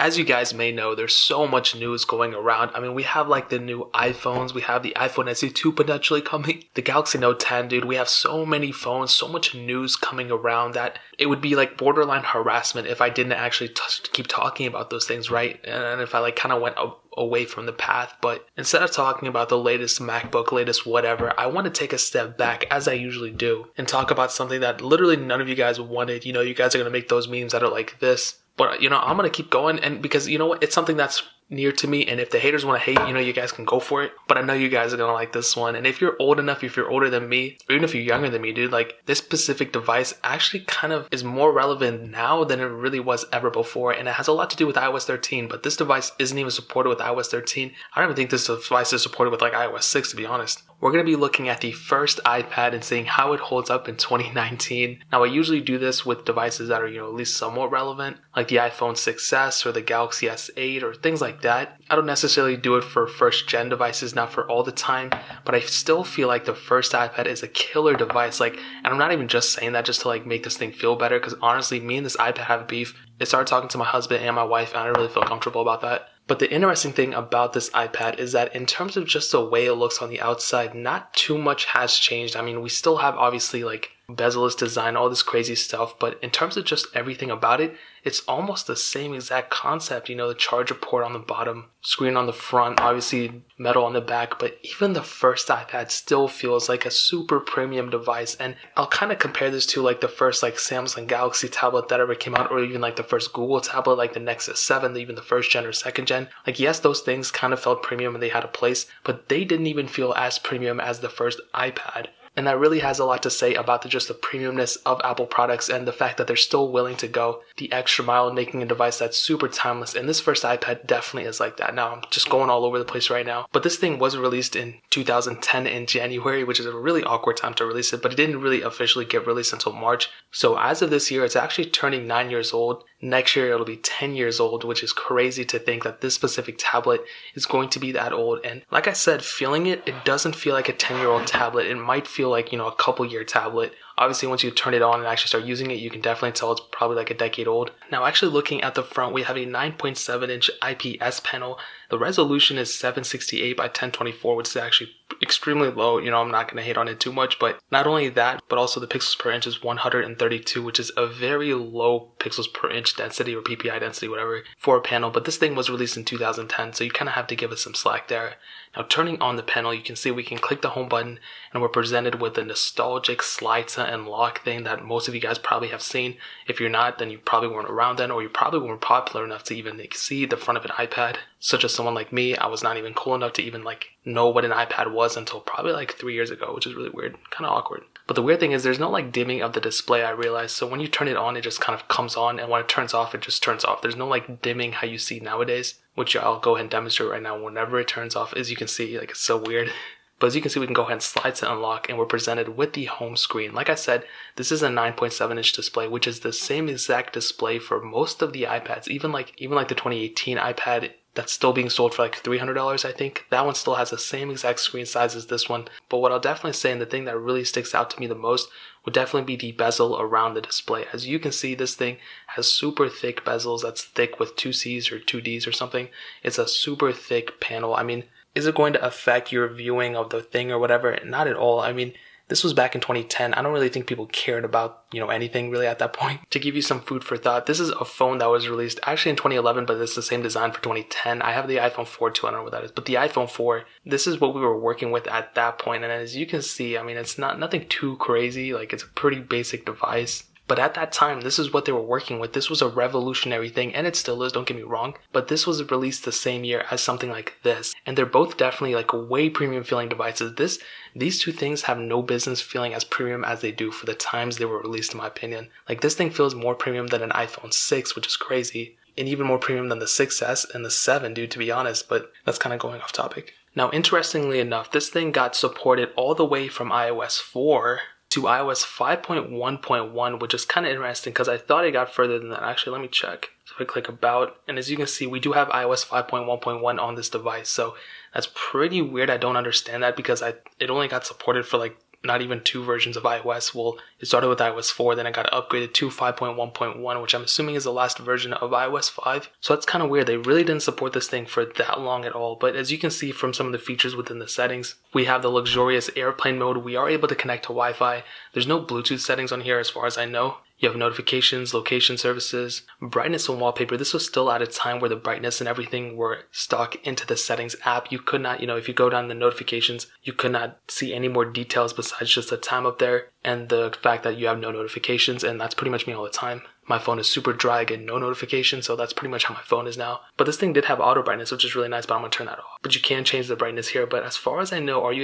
as you guys may know, there's so much news going around. I mean, we have like the new iPhones, we have the iPhone SE2 potentially coming, the Galaxy Note 10, dude. We have so many phones, so much news coming around that it would be like borderline harassment if I didn't actually keep talking about those things, right? And if I like kind of went away from the path. But instead of talking about the latest MacBook, latest whatever, I want to take a step back, as I usually do, and talk about something that literally none of you guys wanted. You know, you guys are going to make those memes that are like this. But, you know, I'm going to keep going, and because, you know what, it's something that's near to me, and if the haters want to hate, you know, you guys can go for it. But I know you guys are going to like this one. And if you're old enough, if you're older than me, or even if you're younger than me, dude, like this specific device actually kind of is more relevant now than it really was ever before. And it has a lot to do with iOS 13, but this device isn't even supported with iOS 13. I don't even think this device is supported with like iOS 6, to be honest. We're going to be looking at the first iPad and seeing how it holds up in 2019. Now, I usually do this with devices that are, you know, at least somewhat relevant, like the iPhone 6s or the Galaxy S8 or things like that. I don't necessarily do it for first gen devices, not for all the time, but I still feel like the first iPad is a killer device. Like, and I'm not even just saying that just to like make this thing feel better, because honestly, me and this iPad have beef. I started talking to my husband and my wife, and I don't really feel comfortable about that. But the interesting thing about this iPad is that in terms of just the way it looks on the outside, not too much has changed. I mean, we still have obviously like bezel-less design, all this crazy stuff, but in terms of just everything about it, it's almost the same exact concept. You know, the charger port on the bottom, screen on the front, obviously metal on the back, but even the first iPad still feels like a super premium device. And I'll kind of compare this to like the first like Samsung Galaxy tablet that ever came out, or even like the first Google tablet, like the Nexus 7, even the first gen or second gen. Like, yes, those things kind of felt premium and they had a place, but they didn't even feel as premium as the first iPad. And that really has a lot to say about just the premiumness of Apple products and the fact that they're still willing to go the extra mile in making a device that's super timeless. And this first iPad definitely is like that. Now, I'm just going all over the place right now. But this thing was released in 2010 in January, which is a really awkward time to release it, but it didn't really officially get released until March. So as of this year, it's actually turning 9 years old. Next year, it'll be 10 years old, which is crazy to think that this specific tablet is going to be that old. And like I said, feeling it doesn't feel like a 10-year-old tablet. It might feel like, you know, a couple-year tablet. Obviously, once you turn it on and actually start using it, you can definitely tell it's probably like a decade old. Now, actually looking at the front, we have a 9.7-inch IPS panel. The resolution is 768 by 1024, which is actually extremely low. You know, I'm not going to hate on it too much, but not only that, but also the pixels per inch is 132, which is a very low pixels per inch density or PPI density, whatever, for a panel. But this thing was released in 2010, so you kind of have to give it some slack there. Now, turning on the panel, you can see we can click the home button, and we're presented with a nostalgic slide to and lock thing that most of you guys probably have seen. If you're not, then you probably weren't around then, or you probably weren't popular enough to even see the front of an iPad. Such as someone like me, I was not even cool enough to even like know what an iPad was until probably like 3 years ago, which is really weird, kind of awkward. But the weird thing is there's no like dimming of the display, I realized. So when you turn it on, it just kind of comes on, and when it turns off, it just turns off. There's no like dimming how you see nowadays, which I'll go ahead and demonstrate right now. Whenever it turns off, as you can see, like, it's so weird. But as you can see, we can go ahead and slide to unlock, and we're presented with the home screen. Like I said, this is a 9.7-inch display, which is the same exact display for most of the iPads. Even like the 2018 iPad that's still being sold for like $300, I think. That one still has the same exact screen size as this one. But what I'll definitely say, and the thing that really sticks out to me the most, would definitely be the bezel around the display. As you can see, this thing has super thick bezels that's thick with 2Cs or 2Ds or something. It's a super thick panel. I mean, is it going to affect your viewing of the thing or whatever? Not at all. I mean, this was back in 2010. I don't really think people cared about, you know, anything really at that point. To give you some food for thought, this is a phone that was released actually in 2011, but it's the same design for 2010. I have the iPhone 4 too. I don't know what that is, but the iPhone 4, this is what we were working with at that point. And as you can see, I mean, it's nothing too crazy. Like, it's a pretty basic device. But at that time, this is what they were working with. This was a revolutionary thing, and it still is, don't get me wrong. But this was released the same year as something like this. And they're both definitely like way premium feeling devices. These two things have no business feeling as premium as they do for the times they were released, in my opinion. Like, this thing feels more premium than an iPhone 6, which is crazy. And even more premium than the 6S and the 7, dude, to be honest. But that's kind of going off topic. Now, interestingly enough, this thing got supported all the way from iOS 4 to iOS 5.1.1, which is kind of interesting because I thought it got further than that. Actually, let me check. So if I click About, and as you can see, we do have iOS 5.1.1 on this device. So that's pretty weird. I don't understand that because it only got supported for like not even 2 versions of iOS. Well, it started with iOS 4, then it got upgraded to 5.1.1, which I'm assuming is the last version of iOS 5. So that's kind of weird. They really didn't support this thing for that long at all. But as you can see from some of the features within the settings, we have the luxurious airplane mode. We are able to connect to Wi-Fi. There's no Bluetooth settings on here as far as I know. You have notifications, location services, brightness and wallpaper. This was still at a time where the brightness and everything were stuck into the settings app. You could not, if you go down the notifications, you could not see any more details besides just the time up there and the fact that you have no notifications. And that's pretty much me all the time. My phone is super dry, I get no notifications, so that's pretty much how my phone is now. But this thing did have auto brightness, which is really nice, but I'm going to turn that off. But you can change the brightness here. But as far as I know, you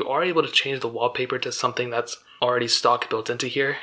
are able to change the wallpaper to something that's already stock built into here.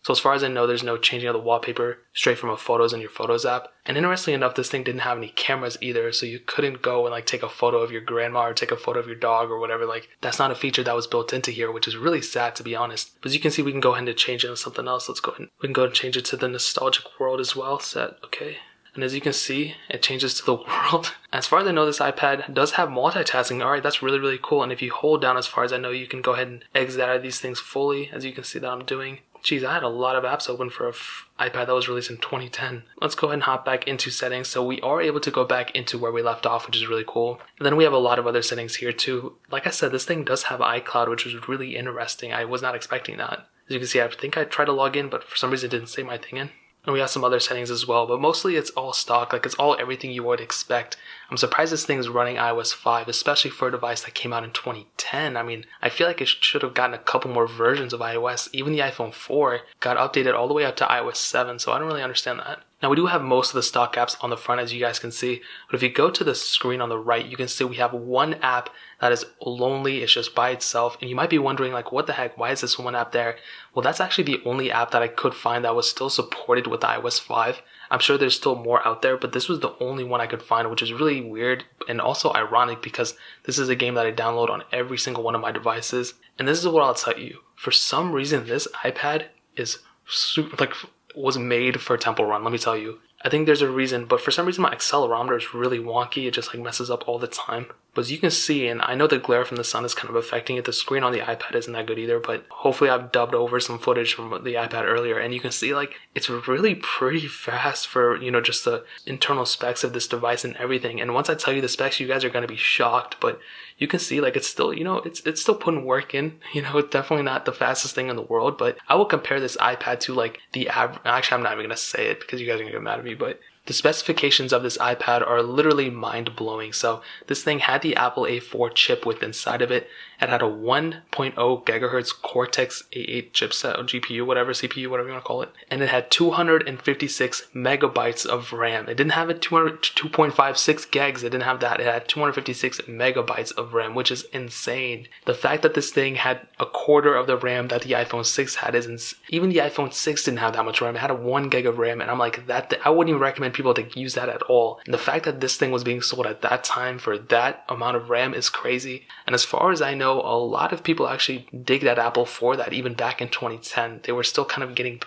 So as far as I know, there's no changing of the wallpaper straight from a Photos in your Photos app. And interestingly enough, this thing didn't have any cameras either, so you couldn't go and take a photo of your grandma or take a photo of your dog or whatever. That's not a feature that was built into here, which is really sad to be honest. But as you can see, we can go ahead and change it to something else. Let's go ahead. We can go and change it to the nostalgic world as well. Set, okay. And as you can see, it changes to the world. As far as I know, this iPad does have multitasking. Alright, that's really, really cool. And if you hold down, as far as I know, you can go ahead and exit out of these things fully, as you can see that I'm doing. Geez, I had a lot of apps open for an iPad that was released in 2010. Let's go ahead and hop back into settings. So we are able to go back into where we left off, which is really cool. And then we have a lot of other settings here too. Like I said, this thing does have iCloud, which is really interesting. I was not expecting that. As you can see, I think I tried to log in, but for some reason it didn't say my thing in. And we have some other settings as well, but mostly it's all stock. It's all everything you would expect. I'm surprised this thing is running iOS 5, especially for a device that came out in 2010. I mean, I feel like it should have gotten a couple more versions of iOS. Even the iPhone 4 got updated all the way up to iOS 7, so I don't really understand that. Now, we do have most of the stock apps on the front, as you guys can see, but if you go to the screen on the right, you can see we have one app that is lonely. It's just by itself, and you might be wondering, what the heck, why is this one app there? Well, that's actually the only app that I could find that was still supported with iOS 5. I'm sure there's still more out there, but this was the only one I could find, which is really weird and also ironic because this is a game that I download on every single one of my devices. And this is what I'll tell you. For some reason, this iPad is was made for Temple Run, let me tell you. I think there's a reason, but for some reason my accelerometer is really wonky. It just messes up all the time. But as you can see, and I know the glare from the sun is kind of affecting it, the screen on the iPad isn't that good either, but hopefully I've dubbed over some footage from the iPad earlier, and you can see it's really pretty fast for, just the internal specs of this device and everything. And once I tell you the specs, you guys are going to be shocked, but you can see it's still, it's still putting work in. It's definitely not the fastest thing in the world, but I will compare this iPad to the average. Actually, I'm not even going to say it because you guys are going to get mad at me, but the specifications of this iPad are literally mind-blowing. So this thing had the Apple A4 chip with inside of it. It had a 1.0 gigahertz Cortex A8 chipset or GPU, whatever, CPU, whatever you want to call it. And it had 256 megabytes of RAM. It didn't have a 2.56 gigs. It didn't have that. It had 256 megabytes of RAM, which is insane. The fact that this thing had a quarter of the RAM that the iPhone 6 had is even the iPhone 6 didn't have that much RAM. It had a 1 gig of RAM, and I'm I wouldn't even recommend people to use that at all. And the fact that this thing was being sold at that time for that amount of RAM is crazy. And as far as I know, a lot of people actually dig at Apple for that. Even back in 2010, they were still kind of getting,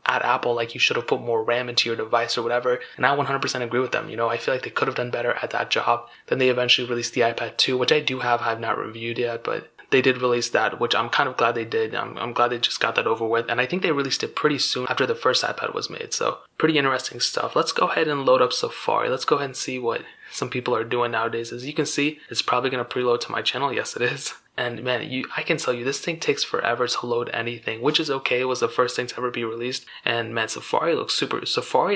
at Apple, you should have put more RAM into your device or whatever. And I 100% agree with them. I feel like they could have done better at that job. Then they eventually released the iPad 2, which I do have. I have not reviewed yet, but they did release that, which I'm kind of glad they did. I'm glad they just got that over with. And I think they released it pretty soon after the first iPad was made. So pretty interesting stuff. Let's go ahead and load up Safari. Let's go ahead and see what some people are doing nowadays. As you can see, it's probably going to preload to my channel. Yes, it is. And man, I can tell you, this thing takes forever to load anything, which is okay. It was the first thing to ever be released. And man, Safari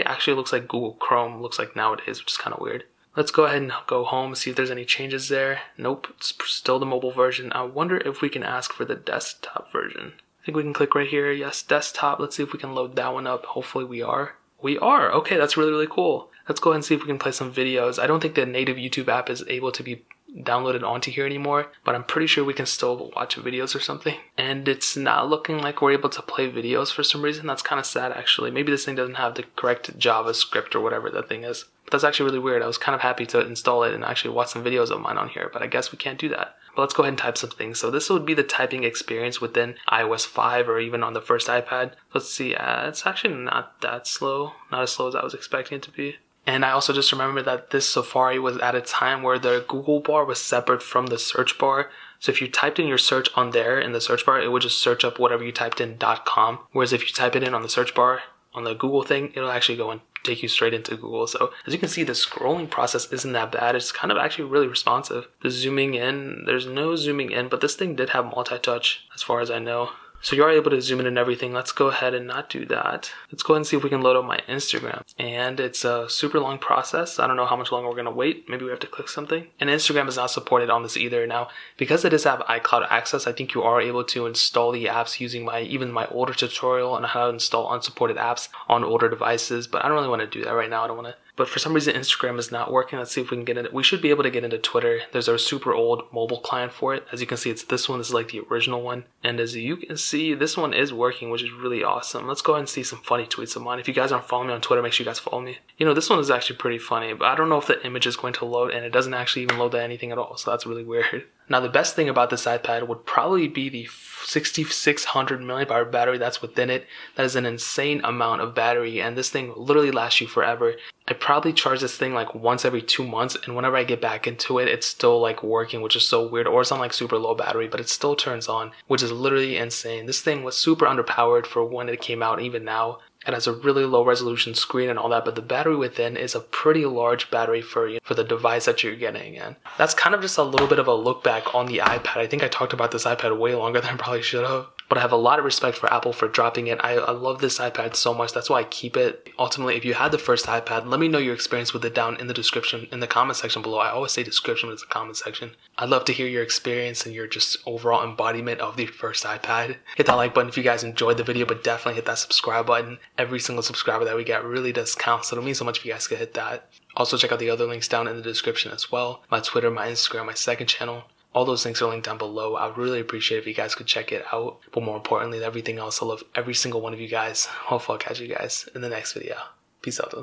actually looks like Google Chrome looks like nowadays, which is kind of weird. Let's go ahead and go home, see if there's any changes there. Nope, it's still the mobile version. I wonder if we can ask for the desktop version. I think we can click right here. Yes, desktop. Let's see if we can load that one up. Hopefully we are. We are. Okay, that's really, really cool. Let's go ahead and see if we can play some videos. I don't think the native YouTube app is able to be downloaded onto here anymore, but I'm pretty sure we can still watch videos or something. And it's not looking like we're able to play videos for some reason. That's kind of sad, actually. Maybe this thing doesn't have the correct JavaScript or whatever that thing is. But that's actually really weird. I was kind of happy to install it and actually watch some videos of mine on here, but I guess we can't do that. But let's go ahead and type some things. So this would be the typing experience within iOS 5 or even on the first iPad. Let's see, it's actually not that slow. Not as slow as I was expecting it to be. And I also just remember that this Safari was at a time where the Google bar was separate from the search bar. So if you typed in your search on there in the search bar, it would just search up whatever you typed in .com. Whereas if you type it in on the search bar on the Google thing, it'll actually go and take you straight into Google. So as you can see, the scrolling process isn't that bad. It's kind of actually really responsive. The zooming in, there's no zooming in, but this thing did have multi-touch as far as I know. So you are able to zoom in and everything. Let's go ahead and not do that. Let's go ahead and see if we can load up my Instagram. And it's a super long process. I don't know how much longer we're going to wait. Maybe we have to click something. And Instagram is not supported on this either. Now, because it does have iCloud access, I think you are able to install the apps using even my older tutorial on how to install unsupported apps on older devices. But I don't really want to do that right now. I don't want to. But for some reason, Instagram is not working. Let's see if we can get it. We should be able to get into Twitter. There's a super old mobile client for it. As you can see, it's this one. This is like the original one. And as you can see, this one is working, which is really awesome. Let's go ahead and see some funny tweets of mine. If you guys aren't following me on Twitter, make sure you guys follow me. This one is actually pretty funny, but I don't know if the image is going to load, and it doesn't actually even load anything at all. So that's really weird. Now, the best thing about this iPad would probably be the 6600 milliamp hour battery that's within it. That is an insane amount of battery, and this thing will literally lasts you forever. I probably charge this thing like once every 2 months, and whenever I get back into it, it's still like working, which is so weird. Or it's on like super low battery, but it still turns on, which is literally insane. This thing was super underpowered for when it came out, even now. It has a really low resolution screen and all that, but the battery within is a pretty large battery for the device that you're getting. And that's kind of just a little bit of a look back on the iPad. I think I talked about this iPad way longer than I probably should have. But I have a lot of respect for Apple for dropping it. I love this iPad so much. That's why I keep it. Ultimately, if you had the first iPad, let me know your experience with it down in the description, in the comment section below. I always say description, but it's the comment section. I'd love to hear your experience and your just overall embodiment of the first iPad. Hit that like button if you guys enjoyed the video, but definitely hit that subscribe button. Every single subscriber that we get really does count, so it means so much if you guys could hit that. Also, check out the other links down in the description as well. My Twitter, my Instagram, my second channel. All those links are linked down below. I would really appreciate if you guys could check it out. But more importantly than everything else, I love every single one of you guys. Hopefully I'll catch you guys in the next video. Peace out.